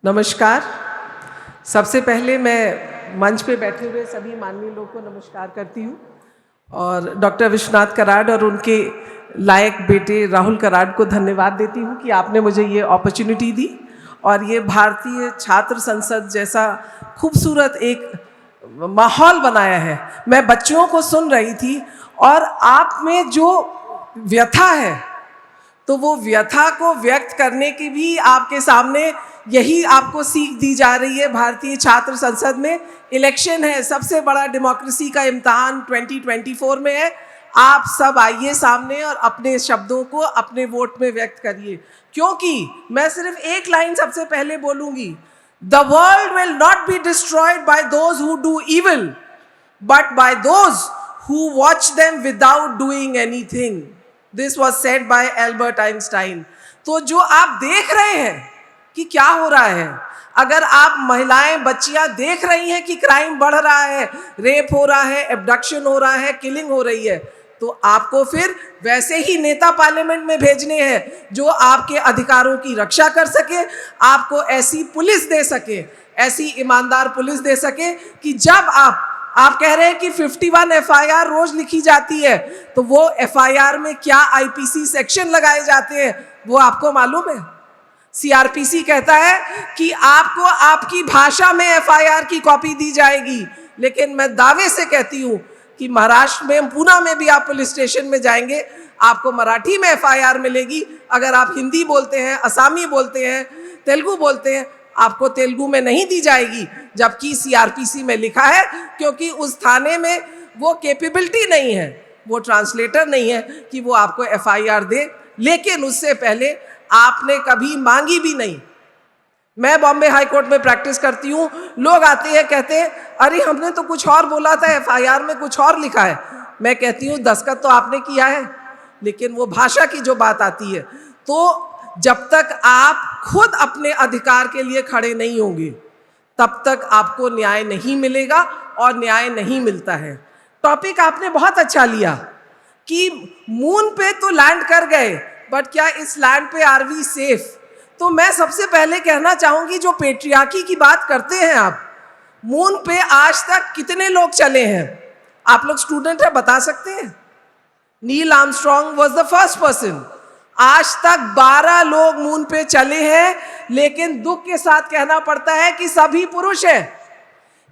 नमस्कार। सबसे पहले मैं मंच पे बैठे हुए सभी माननीय लोगों को नमस्कार करती हूँ और डॉक्टर विश्वनाथ कराड और उनके लायक बेटे राहुल कराड को धन्यवाद देती हूँ कि आपने मुझे ये अपॉर्चुनिटी दी और ये भारतीय छात्र संसद जैसा खूबसूरत एक माहौल बनाया है। मैं बच्चों को सुन रही थी और आप में जो व्यथा है तो वो व्यथा को व्यक्त करने की भी आपके सामने यही आपको सीख दी जा रही है। भारतीय छात्र संसद में इलेक्शन है, सबसे बड़ा डेमोक्रेसी का इम्तहान 2024 में है। आप सब आइए सामने और अपने शब्दों को अपने वोट में व्यक्त करिए, क्योंकि मैं सिर्फ एक लाइन सबसे पहले बोलूंगी, the world will not be destroyed by those who do evil but by those who watch them without doing anything. This was said bye Albert Einstein. तो जो आप देख रहे हैं कि क्या हो रहा है, अगर आप महिलाएं बच्चियां देख रही हैं कि क्राइम बढ़ रहा है, रेप हो रहा है, एब्डक्शन हो रहा है, किलिंग हो रही है, तो आपको फिर वैसे ही नेता पार्लियामेंट में भेजने हैं जो आपके अधिकारों की रक्षा कर सके, आपको ऐसी पुलिस दे सके, ऐसी ईमानदार पुलिस दे सके कि जब आप कह रहे हैं कि 51 FIR रोज लिखी जाती है, तो वो FIR में क्या IPC सेक्शन लगाए जाते हैं वो आपको मालूम है? CRPC कहता है कि आपको आपकी भाषा में FIR की कॉपी दी जाएगी, लेकिन मैं दावे से कहती हूँ कि महाराष्ट्र में पूना में भी आप पुलिस स्टेशन में जाएंगे, आपको मराठी में FIR मिलेगी। अगर आप हिंदी बोलते हैं, असामी बोलते हैं, तेलुगु बोलते हैं, आपको तेलुगु में नहीं दी जाएगी, जबकि CRPC में लिखा है, क्योंकि उस थाने में वो कैपेबिलिटी नहीं है, वो ट्रांसलेटर नहीं है कि वो आपको FIR दे। लेकिन उससे पहले आपने कभी मांगी भी नहीं। मैं बॉम्बे हाई कोर्ट में प्रैक्टिस करती हूँ, लोग आते हैं कहते हैं अरे हमने तो कुछ और बोला था, FIR में कुछ और लिखा है। मैं कहती हूँ दस्तखत तो आपने किया है, लेकिन वो भाषा की जो बात आती है, तो जब तक आप खुद अपने अधिकार के लिए खड़े नहीं होंगे तब तक आपको न्याय नहीं मिलेगा और न्याय नहीं मिलता है। टॉपिक आपने बहुत अच्छा लिया कि मून पे तो लैंड कर गए, बट क्या इस लैंड पे आर वी सेफ? तो मैं सबसे पहले कहना चाहूंगी, जो पेट्रियार्की की बात करते हैं आप, मून पे आज तक कितने लोग चले हैं? आप लोग स्टूडेंट हैं, बता सकते हैं? Neil Armstrong was the first person. आज तक 12 लोग मून पे चले हैं, लेकिन दुख के साथ कहना पड़ता है कि सभी पुरुष हैं।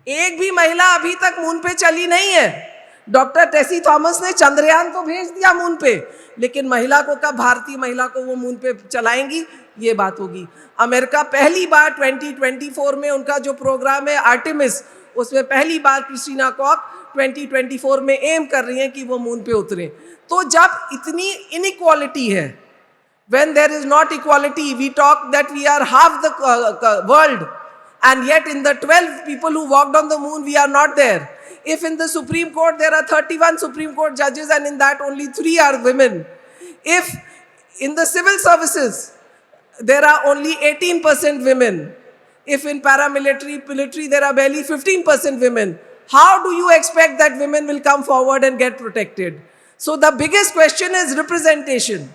एक भी महिला अभी तक मून पे चली नहीं है। डॉक्टर टेसी थॉमस ने चंद्रयान तो भेज दिया मून पे, लेकिन महिला को कब, भारतीय महिला को वो मून पे चलाएंगी, ये बात होगी। अमेरिका पहली बार 2024 में उनका जो प्रोग्राम है आर्टेमिस, उसमें पहली बार क्रिस्टीना कॉक 2024 में एम कर रही हैं कि वो मून पे उतरे। तो जब इतनी इनइक्वालिटी है, when there is not equality, we talk that we are half the world, and yet in the 12 people who walked on the moon, we are not there. If in the Supreme Court there are 31 Supreme Court judges and in that only 3 are women, if in the civil services there are only 18% women, if in military there are barely 15% women, how do you expect that women will come forward and get protected? So the biggest question is representation.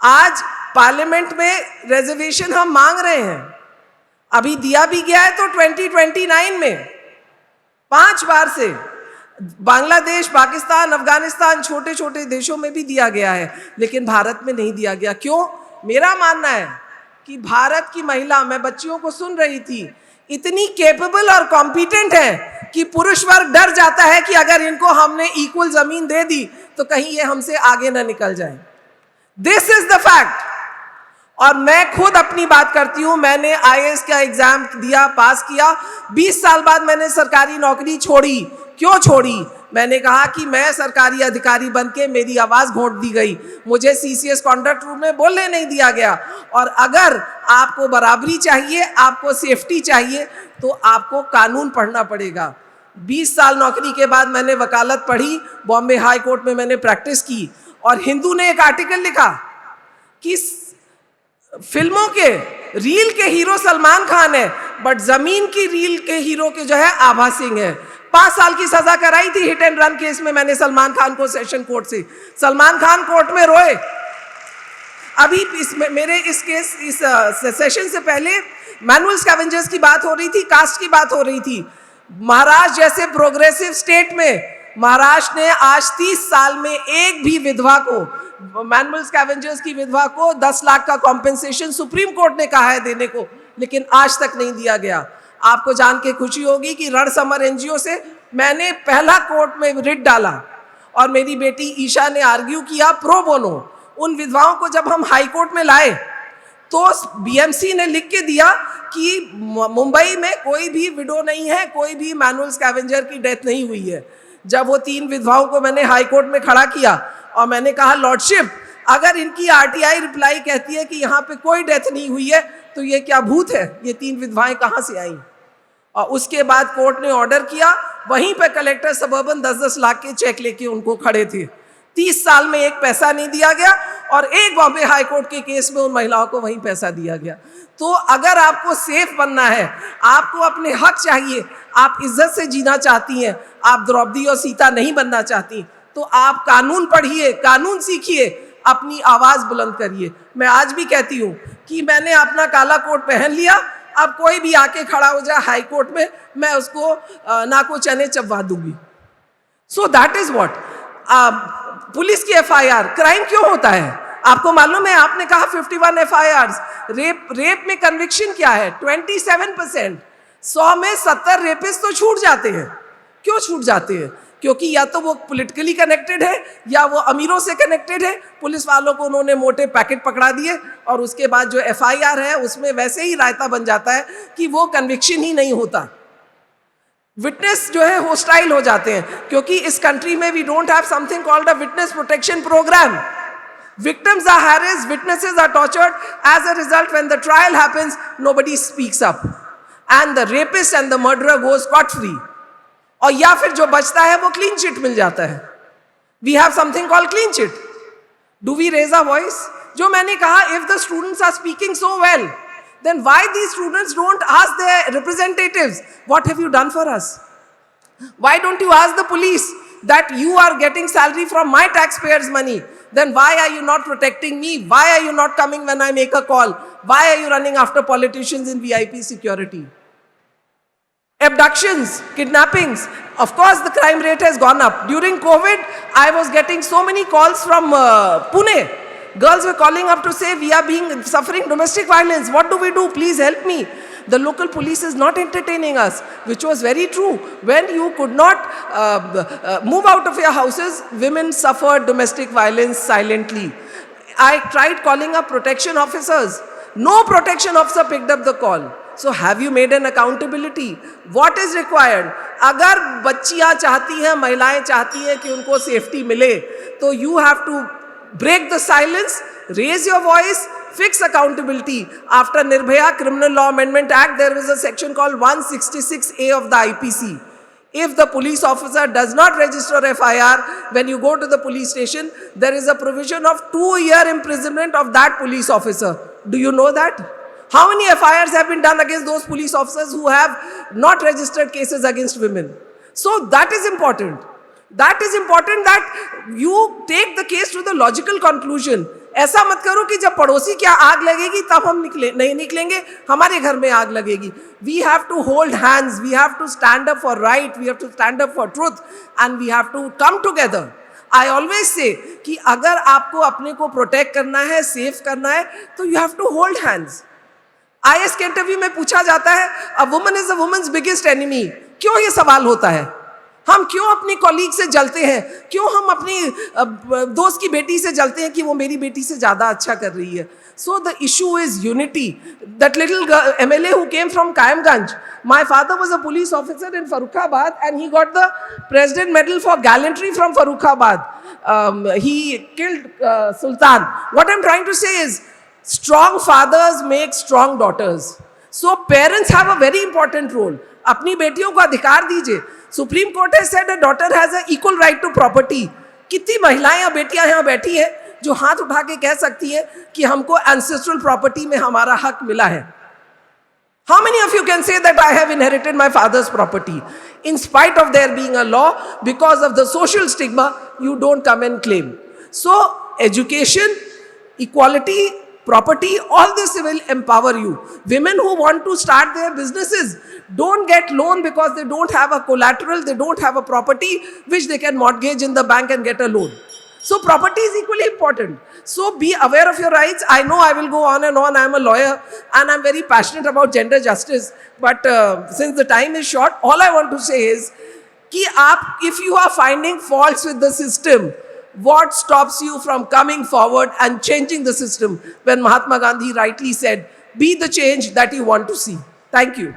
आज parliament में reservation हम मांग रहे हैं, अभी दिया भी गया है तो 2029 में 5 बार से। बांग्लादेश, पाकिस्तान, अफगानिस्तान, छोटे छोटे देशों में भी दिया गया है, लेकिन भारत में नहीं दिया गया। क्यों? मेरा मानना है कि भारत की महिला, मैं बच्चियों को सुन रही थी, इतनी कैपेबल और कॉम्पिटेंट है कि पुरुष वर्ग डर जाता है कि अगर इनको हमने इक्वल जमीन दे दी तो कहीं ये हमसे आगे ना निकल जाए। This is the fact. और मैं खुद अपनी बात करती हूं, मैंने IAS का एग्जाम दिया, पास किया, 20 साल बाद मैंने सरकारी नौकरी छोड़ी। क्यों छोड़ी? मैंने कहा कि मैं सरकारी अधिकारी बनके मेरी आवाज घोंट दी गई, मुझे CCS कॉन्ट्रैक्ट रूम में बोलने नहीं दिया गया। और अगर आपको बराबरी चाहिए, आपको सेफ्टी चाहिए, तो आपको कानून पढ़ना पड़ेगा। 20 साल नौकरी के बाद मैंने वकालत पढ़ी, बॉम्बे हाई कोर्ट में मैंने प्रैक्टिस की, और हिंदू ने एक आर्टिकल लिखा कि फिल्मों के रील के हीरो सलमान खान है, बट जमीन की रील के हीरो के जो है आभा सिंह है। 5 साल की सजा कराई थी हिट एंड रन केस में मैंने सलमान खान को सेशन कोर्ट से। सलमान खान कोर्ट में रोए। अभी इस सेशन से पहले मैनुअल स्कैवेंजर्स की बात हो रही थी, कास्ट की बात हो रही थी। महाराष्ट्र जैसे प्रोग्रेसिव स्टेट में महाराष्ट्र ने आज 30 साल में एक भी विधवा को, मैनुअल स्कैवेंजर्स की विधवा को 10 लाख का कॉम्पेंसेशन सुप्रीम कोर्ट ने कहा है देने को, लेकिन आज तक नहीं दिया गया। आपको जान के खुशी होगी कि रणसमर एनजीओ से मैंने पहला कोर्ट में रिट डाला और मेरी बेटी ईशा ने आर्ग्यू किया प्रो बोनो। उन विधवाओं को जब हम हाई कोर्ट में लाए तो बीएमसी ने लिख के दिया कि मुंबई में कोई भी विडो नहीं है, कोई भी मैनुअल स्कैवेंजर की डेथ नहीं हुई है। जब वो 3 विधवाओं को मैंने हाई कोर्ट में खड़ा किया और मैंने कहा लॉर्डशिप, अगर इनकी आरटीआई रिप्लाई कहती है कि यहाँ पे कोई डेथ नहीं हुई है तो ये क्या भूत है, ये 3 विधवाएं कहाँ से आई? और उसके बाद कोर्ट ने ऑर्डर किया, वहीं पे कलेक्टर सबर्बन 10-10 लाख के चेक लेके उनको खड़े थे। 30 साल में एक पैसा नहीं दिया गया और एक बॉम्बे हाई कोर्ट के केस में उन महिलाओं को वहीं पैसा दिया गया। तो अगर आपको सेफ बनना है, आपको अपने हक चाहिए, आप इज्जत से जीना चाहती हैं, आप द्रौपदी और सीता नहीं बनना चाहती, तो आप कानून पढ़िए, कानून सीखिए, अपनी आवाज बुलंद करिए। मैं आज भी कहती हूँ कि मैंने अपना काला कोट पहन लिया, अब कोई भी आके खड़ा हो जाए हाई कोर्ट में, मैं उसको नाको चने चबवा दूंगी। So that is what. Police की एफआईआर, क्राइम क्यों होता है आपको मालूम है? आपने कहा 51 एफआईआर्स, रेप में कन्विक्शन क्या है? 27%। 100 में 70 रेपिस्ट तो छूट जाते हैं। क्यों छूट जाते हैं? क्योंकि या तो वो पॉलिटिकली कनेक्टेड है या वो अमीरों से कनेक्टेड है। पुलिस वालों को उन्होंने मोटे पैकेट पकड़ा दिए और उसके बाद जो एफआईआर है उसमें वैसे ही रायता बन जाता है कि वो कन्विक्शन ही नहीं होता। विटनेस जो है होस्टाइल हो जाते हैं, क्योंकि इस कंट्री में we don't have something called a witness protection programme. Victims are harassed, witnesses are tortured. As a result, when the trial happens, nobody speaks up, and the rapist and the murderer goes scot free. और या फिर जो बचता है वो clean chit मिल जाता है। We have something called clean chit. Do we raise our voice? जो मैंने कहा, if the students are speaking so well, then why these students don't ask their representatives, what have you done for us? Why don't you ask the police that you are getting salary from my taxpayers' money? Then why are you not protecting me? Why are you not coming when I make a call? Why are you running after politicians in VIP security? Abductions, kidnappings, of course the crime rate has gone up. During COVID, I was getting so many calls from Pune. Girls were calling up to say, we are suffering domestic violence. What do we do? Please help me. The local police is not entertaining us, which was very true. When you could not move out of your houses, women suffered domestic violence silently. I tried calling up protection officers. No protection officer picked up the call. So have you made an accountability? What is required? अगर बच्चियां चाहती हैं, महिलाएं चाहती हैं कि उनको safety मिले, तो you have to break the silence, raise your voice, fix accountability. After Nirbhaya Criminal Law Amendment Act, there was a section called 166A of the IPC. If the police officer does not register FIR, when you go to the police station, there is a provision of 2-year imprisonment of that police officer. Do you know that? How many FIRs have been done against those police officers who have not registered cases against women? So that is important. That is important that you take the case to the logical conclusion. ऐसा मत करो कि जब पड़ोसी क्या आग लगेगी तब हम नहीं निकलेंगे, हमारे घर में आग लगेगी. We have to hold hands, we have to stand up for right, we have to stand up for truth, and we have to come together. I always say कि अगर आपको अपने को प्रोटेक्ट करना है, सेफ करना है, तो you have to hold hands. IS के इंटरव्यू में पूछा जाता है, a woman is a woman's biggest enemy. क्यों ये सवाल होता है? हम क्यों अपनी कॉलीग से जलते हैं? क्यों हम अपनी दोस्त की बेटी से जलते हैं कि वो मेरी बेटी से ज़्यादा अच्छा कर रही है? So the issue is unity. That little girl, MLA who came from Kayamganj, my father was a police officer in Farrukhabad and he got the President Medal for gallantry from Farrukhabad. He killed Sultan. What I'm trying to say is, strong fathers make strong daughters. So parents have a very important role. अपनी बेटियों को अधिकार दीजिए. Supreme court has said a daughter has an equal right to property. कितनी महिलाएं या बेटियां यहाँ बैठी हैं जो हाथ उठा के कह सकती हैं कि हमको ancestral property में हमारा हक मिला है? How many of you can say that I have inherited my father's property? In spite of there being a law, because of the social stigma, you don't come and claim. So, education, equality, property, all this will empower you. Women who want to start their businesses don't get loan because they don't have a collateral, they don't have a property which they can mortgage in the bank and get a loan. So property is equally important. So be aware of your rights. I know I will go on and on. I am a lawyer and I am very passionate about gender justice. But since the time is short, all I want to say is, if you are finding faults with the system, what stops you from coming forward and changing the system? When Mahatma Gandhi rightly said, be the change that you want to see. Thank you.